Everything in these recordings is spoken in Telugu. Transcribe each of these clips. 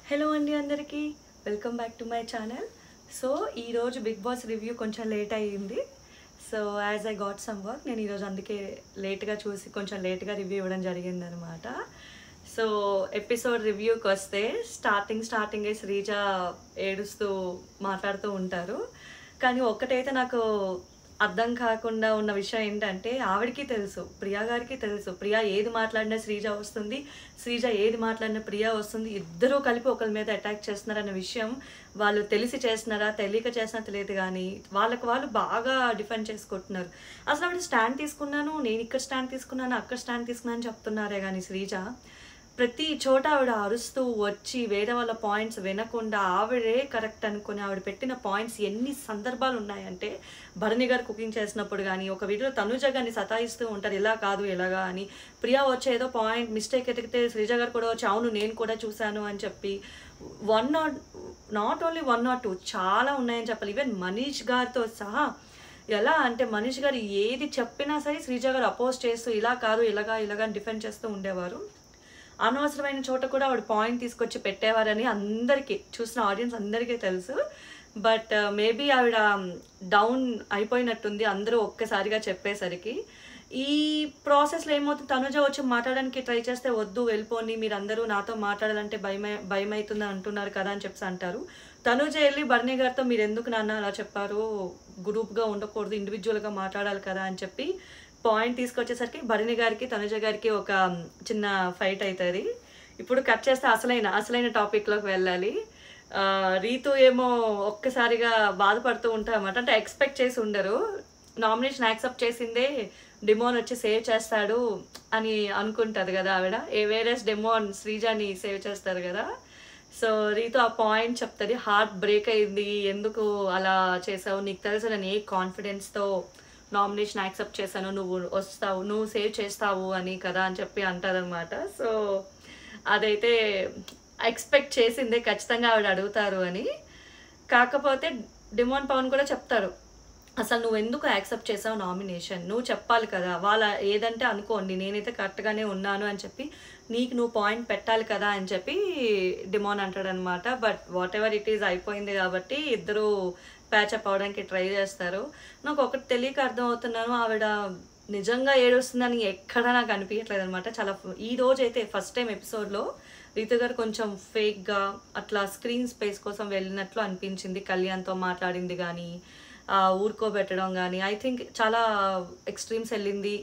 హలో అండి అందరికీ welcome back to my channel. So ఈరోజు బిగ్ బాస్ రివ్యూ కొంచెం లేట్ అయ్యింది. So as I got some work నేను ఈరోజు అందుకే లేట్గా చూసి కొంచెం లేట్గా రివ్యూ ఇవ్వడం జరిగిందనమాట. సో ఎపిసోడ్ రివ్యూకి వస్తే స్టార్టింగే శ్రీజ ఏడుస్తూ మాట్లాడుతూ ఉంటారు. కానీ ఒక్కటైతే నాకు అర్థం కాకుండా ఉన్న విషయం ఏంటంటే, ఆవిడకి తెలుసు, ప్రియా గారికి తెలుసు, ప్రియా ఏది మాట్లాడినా శ్రీజ వస్తుంది, శ్రీజ ఏది మాట్లాడినా ప్రియా వస్తుంది, ఇద్దరూ కలిపి ఒకరి మీద అటాక్ చేస్తున్నారన్న విషయం వాళ్ళు తెలిసి చేస్తున్నారా తెలియక చేసినా తెలియదు, కానీ వాళ్ళకి వాళ్ళు బాగా డిఫెండ్ చేసుకుంటున్నారు. అసలు ఆవిడ స్టాండ్ తీసుకున్నాను, నేను ఇక్కడ స్టాండ్ తీసుకున్నాను, అక్కడ స్టాండ్ తీసుకున్నాను అని చెప్తున్నారే కానీ శ్రీజ ప్రతి చోట ఆవిడ అరుస్తూ వచ్చి వేరే వాళ్ళ పాయింట్స్ వినకుండా ఆవిడే కరెక్ట్ అనుకుని ఆవిడ పెట్టిన పాయింట్స్ ఎన్ని సందర్భాలు ఉన్నాయంటే, భరణి గారు కుకింగ్ చేసినప్పుడు కానీ ఒక వీడియోలో తనుజ గారిని సతాయిస్తూ ఉంటారు, ఇలా కాదు ఎలాగా అని. ప్రియా వచ్చే ఏదో పాయింట్ మిస్టేక్ ఎతికితే శ్రీజ గారు కూడా వచ్చి అవును నేను కూడా చూశాను అని చెప్పి నాట్ ఓన్లీ 1 or 2 చాలా ఉన్నాయని చెప్పాలి. ఈవెన్ మనీష్ గారితో సహా ఎలా అంటే మనీష్ గారు ఏది చెప్పినా సరే శ్రీజ గారు అపోజ్ చేస్తూ ఇలా కాదు ఇలాగా డిఫెండ్ చేస్తూ ఉండేవారు. అనవసరమైన చోట కూడా ఆవిడ పాయింట్ తీసుకొచ్చి పెట్టేవారని అందరికీ, చూసిన ఆడియన్స్ అందరికీ తెలుసు. బట్ మేబీ ఆవిడ డౌన్ అయిపోయినట్టుంది అందరూ ఒక్కసారిగా చెప్పేసరికి. ఈ ప్రాసెస్లో ఏమవుతుంది, తనుజ వచ్చి మాట్లాడడానికి ట్రై చేస్తే వద్దు వెళ్ళిపోని, మీరు అందరూ నాతో మాట్లాడాలంటే భయం అవుతుంది అంటున్నారు కదా అని చెప్పి అంటారు. తనుజ వెళ్ళి భరణి గారితో మీరు ఎందుకు నాన్న అలా చెప్పారు, గ్రూప్గా ఉండకూడదు, ఇండివిజువల్గా మాట్లాడాలి కదా అని చెప్పి పాయింట్ తీసుకొచ్చేసరికి భరణి గారికి తనుజ గారికి ఒక చిన్న ఫైట్ అవుతుంది. ఇప్పుడు కట్ చేస్తే అసలైన టాపిక్లోకి వెళ్ళాలి. రీతు ఏమో ఒక్కసారిగా బాధపడుతూ ఉంటారన్నమాట. అంటే ఎక్స్పెక్ట్ చేసి ఉండరు, నామినేషన్ యాక్సెప్ట్ చేసిందే డిమోన్ వచ్చి సేవ్ చేస్తాడు అని అనుకుంటుంది కదా ఆవిడ. వేరేస్ డిమోన్ శ్రీజాని సేవ్ చేస్తారు కదా. సో రీతు ఆ పాయింట్ చెప్తుంది, హార్ట్ బ్రేక్ అయింది, ఎందుకు అలా చేసావు, నీకు తెలుసు నేను ఏ కాన్ఫిడెన్స్తో నామినేషన్ యాక్సెప్ట్ చేశాను, నువ్వు వస్తావు, నువ్వు సేవ్ చేస్తావు అని కదా అని చెప్పి అంటారనమాట. సో అదైతే ఎక్స్పెక్ట్ చేసిందే, ఖచ్చితంగా ఆవిడ అడుగుతారు అని. కాకపోతే డిమోన్ పవన్ కూడా చెప్తారు, అసలు నువ్వు ఎందుకు యాక్సెప్ట్ చేసావు నామినేషన్, నువ్వు చెప్పాలి కదా, వాళ్ళ ఏదంటే అనుకోండి నేనైతే కరెక్ట్గానే ఉన్నాను అని చెప్పి నీకు నువ్వు పాయింట్ పెట్టాలి కదా అని చెప్పి డిమోన్ అంటాడనమాట. But what ever it is అయిపోయింది కాబట్టి ఇద్దరు ప్యాచప్ అవడానికి ట్రై చేస్తారు. నాకు ఒకటి తెలియక అర్థం అవుతున్నాను, ఆవిడ నిజంగా ఏడుస్తుందని ఎక్కడా నాకు అనిపించట్లేదు అనమాట. చాలా ఈ రోజు అయితే ఫస్ట్ టైం ఎపిసోడ్లో రీతు గారు కొంచెం ఫేక్గా అట్లా స్క్రీన్ స్పేస్ కోసం వెళ్ళినట్లు అనిపించింది. కళ్యాణ్తో మాట్లాడింది కానీ ఊరుకోబెట్టడం కానీ ఐ థింక్ చాలా ఎక్స్ట్రీమ్స్ వెళ్ళింది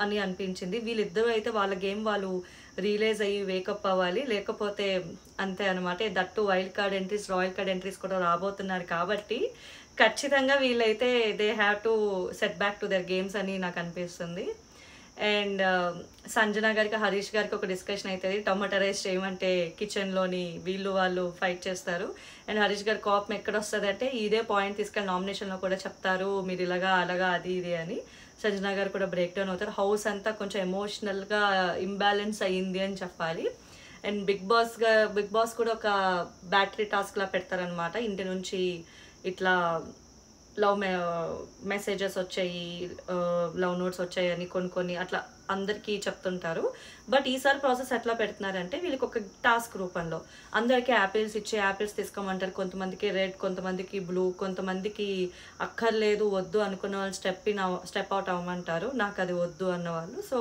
అని అనిపించింది. వీళ్ళిద్దరూ అయితే వాళ్ళ గేమ్ వాళ్ళు రియలైజ్ అయ్యి వేకప్ అవ్వాలి, లేకపోతే అంతే అనమాట. That wild card entries, royal card entries కూడా రాబోతున్నారు కాబట్టి ఖచ్చితంగా వీళ్ళైతే they have to set back to their games అని నాకు అనిపిస్తుంది. అండ్ సంజన గారికి హరీష్ గారికి ఒక డిస్కషన్ అవుతుంది, టమాటా రైస్ చేయమంటే కిచెన్లోని వాళ్ళు ఫైట్ చేస్తారు. అండ్ హరీష్ గారి కోపం ఎక్కడ వస్తుంది అంటే, ఇదే పాయింట్ తీసుకెళ్ళి నామినేషన్లో కూడా చెప్తారు, మీరు ఇలాగా అలాగా అది ఇది అని. సంజన గారు కూడా బ్రేక్ డౌన్ అవుతారు. హౌస్ అంతా కొంచెం ఎమోషనల్గా ఇంబ్యాలెన్స్ అయ్యింది అని చెప్పాలి. అండ్ బిగ్ బాస్ కూడా ఒక బ్యాటరీ టాస్క్లా పెడతారనమాట. ఇంటి నుంచి ఇట్లా లవ్ మెసేజెస్ వచ్చాయి, లవ్ నోట్స్ వచ్చాయి అని కొన్ని అట్లా అందరికీ చెప్తుంటారు. బట్ ఈసారి ప్రాసెస్ ఎట్లా పెడుతున్నారంటే, వీళ్ళకి ఒక టాస్క్ రూపంలో అందరికీ యాపిల్స్ ఇచ్చి యాపిల్స్ తీసుకోమంటారు. కొంతమందికి రెడ్, కొంతమందికి బ్లూ, కొంతమందికి అక్కర్లేదు వద్దు అనుకున్న వాళ్ళు స్టెప్ అవుట్ అవ్వమంటారు, నాకు అది వద్దు అన్నవాళ్ళు. సో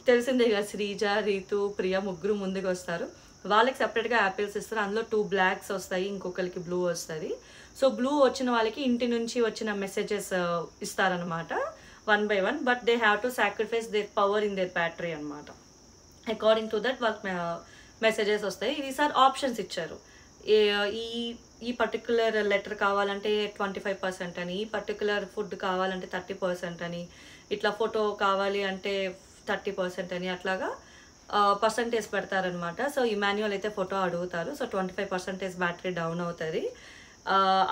తెలిసిందే కదా, శ్రీజ, రీతు, ప్రియా ముగ్గురు ముందుకు వస్తారు. వాళ్ళకి సపరేట్గా యాపిల్స్ ఇస్తారు, అందులో 2 బ్లాక్స్ వస్తాయి, ఇంకొకరికి బ్లూ వస్తుంది. సో బ్లూ వచ్చిన వాళ్ళకి ఇంటి నుంచి వచ్చిన మెసేజెస్ ఇస్తారనమాట 1 by 1. But they have to sacrifice there power in there battery అనమాట. అకార్డింగ్ టు దట్ వాళ్ళకి మెసేజెస్ వస్తాయి. ఈసారి ఆప్షన్స్ ఇచ్చారు, ఈ పర్టికులర్ లెటర్ కావాలంటే 25% అని, ఈ పర్టికులర్ ఫుడ్ కావాలంటే 30% అని, ఇట్లా ఫోటో కావాలి అంటే 30% అని, అట్లాగా పర్సంటేజ్ పెడతారనమాట. సో ఇమాన్యువల్ అయితే ఫోటో అడుగుతారు, సో 25% బ్యాటరీ డౌన్ అవుతుంది.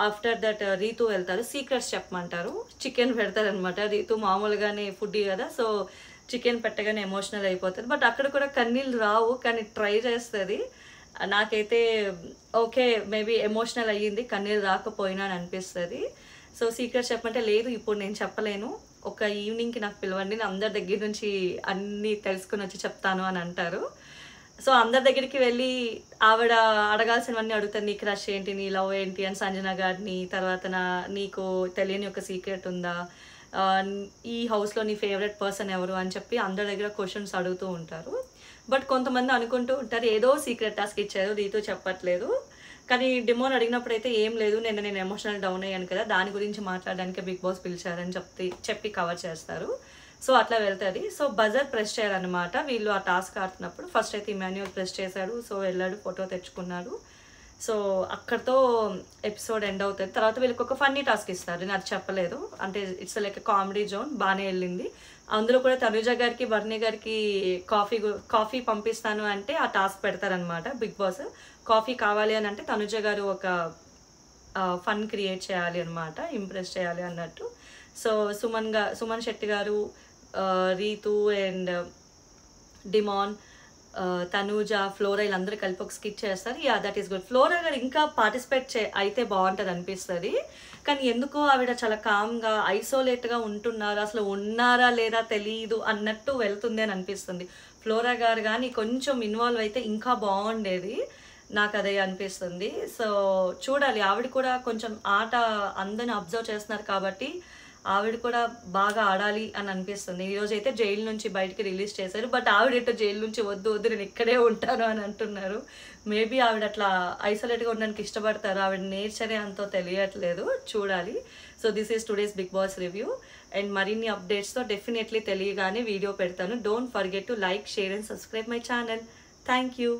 ఆఫ్టర్ దట్ రీతు వెళ్తారు, సీక్రెట్స్ చెప్పమంటారు, చికెన్ పెడతారనమాట. రీతు మామూలుగానే ఫుడ్ కదా, సో చికెన్ పెట్టగానే ఎమోషనల్ అయిపోతుంది. బట్ అక్కడ కూడా కన్నీళ్ళు రావు, కానీ ట్రై చేస్తుంది. నాకైతే ఓకే మేబీ ఎమోషనల్ అయ్యింది, కన్నీళ్ళు రాకపోయినా అని అనిపిస్తుంది. సో సీక్రెట్స్ చెప్పమంటే లేదు ఇప్పుడు నేను చెప్పలేను, ఒక ఈవినింగ్కి నాకు పిలవండి, నేను అందరి దగ్గర నుంచి అన్నీ తెలుసుకుని వచ్చి చెప్తాను అని అంటారు. సో అందరి దగ్గరికి వెళ్ళి ఆవిడ అడగాల్సినవన్నీ అడుగుతారు. నీ క్రష్ ఏంటి, నీ లవ్ ఏంటి అని సంజన గారిని. తర్వాత నీకు తెలియని ఒక సీక్రెట్ ఉందా, ఈ హౌస్లో నీ ఫేవరెట్ పర్సన్ ఎవరు అని చెప్పి అందరి దగ్గర క్వశ్చన్స్ అడుగుతూ ఉంటారు. బట్ కొంతమంది అనుకుంటూ ఉంటారు ఏదో సీక్రెట్ టాస్క్ ఇచ్చారు, రీతూ చెప్పట్లేదు. కానీ డిమోన్ అడిగినప్పుడు అయితే ఏం లేదు, నేను ఎమోషనల్ డౌన్ అయ్యాను కదా, దాని గురించి మాట్లాడడానికి బిగ్ బాస్ పిలిచారని చెప్పి కవర్ చేస్తారు. సో అట్లా వెళ్తుంది. సో బజర్ ప్రెస్ చేయాలన్నమాట వీళ్ళు ఆ టాస్క్ ఆడుతున్నప్పుడు. ఫస్ట్ అయితే ఇమాన్యుయల్ ప్రెస్ చేశాడు. సో వెళ్ళాడు, ఫోటో తెచ్చుకున్నాడు. సో అక్కడితో ఎపిసోడ్ ఎండ్ అవుతుంది. తర్వాత వీళ్ళకి ఒక ఫన్నీ టాస్క్ ఇస్తారు, నేను అది చెప్పలేదు. అంటే ఇట్స్ లైక్ కామెడీ జోన్, బాగానే వెళ్ళింది. అందులో కూడా తనుజ గారికి బర్నీ గారికి కాఫీ పంపిస్తాను అంటే ఆ టాస్క్ పెడతారనమాట బిగ్ బాస్. కాఫీ కావాలి అని అంటే తనుజ గారు ఒక ఫన్ క్రియేట్ చేయాలి అనమాట, ఇంప్రెస్ చేయాలి అన్నట్టు. సో సుమన్ శెట్టి గారు, రీతు అండ్ డిమాన్, తనూజ, ఫ్లోరా వీళ్ళందరూ కలిపి ఒక స్కిట్ చేస్తారు. Yeah that is good. Flora గారు ఇంకా పార్టిసిపేట్ అయితే బాగుంటుంది అనిపిస్తుంది. కానీ ఎందుకో ఆవిడ చాలా కామ్గా ఐసోలేట్గా ఉంటున్నారు, అసలు ఉన్నారా లేదా తెలియదు అన్నట్టు వెళ్తుంది అని అనిపిస్తుంది. ఫ్లోరా గారు కానీ కొంచెం ఇన్వాల్వ్ అయితే ఇంకా బాగుండేది, నాకు అదే అనిపిస్తుంది. సో చూడాలి, ఆవిడ కూడా కొంచెం ఆట అందరిని అబ్జర్వ్ చేస్తున్నారు కాబట్టి ఆవిడ కూడా బాగా ఆడాలి అని అనిపిస్తుంది. ఈరోజు అయితే జైలు నుంచి బయటికి రిలీజ్ చేశారు. బట్ ఆవిడ జైలు నుంచి వద్దు నేను ఇక్కడే ఉంటాను అని అంటున్నారు. మేబీ ఆవిడ అట్లా ఐసోలేట్గా ఉండడానికి ఇష్టపడతారు, ఆవిడ నేచరే అంతో తెలియట్లేదు, చూడాలి. So this is today's Bigg Boss review. And మరిన్ని అప్డేట్స్తో డెఫినెట్లీ తెలియగానే వీడియో పెడతాను. Don't forget to like, share and subscribe my channel. Thank you.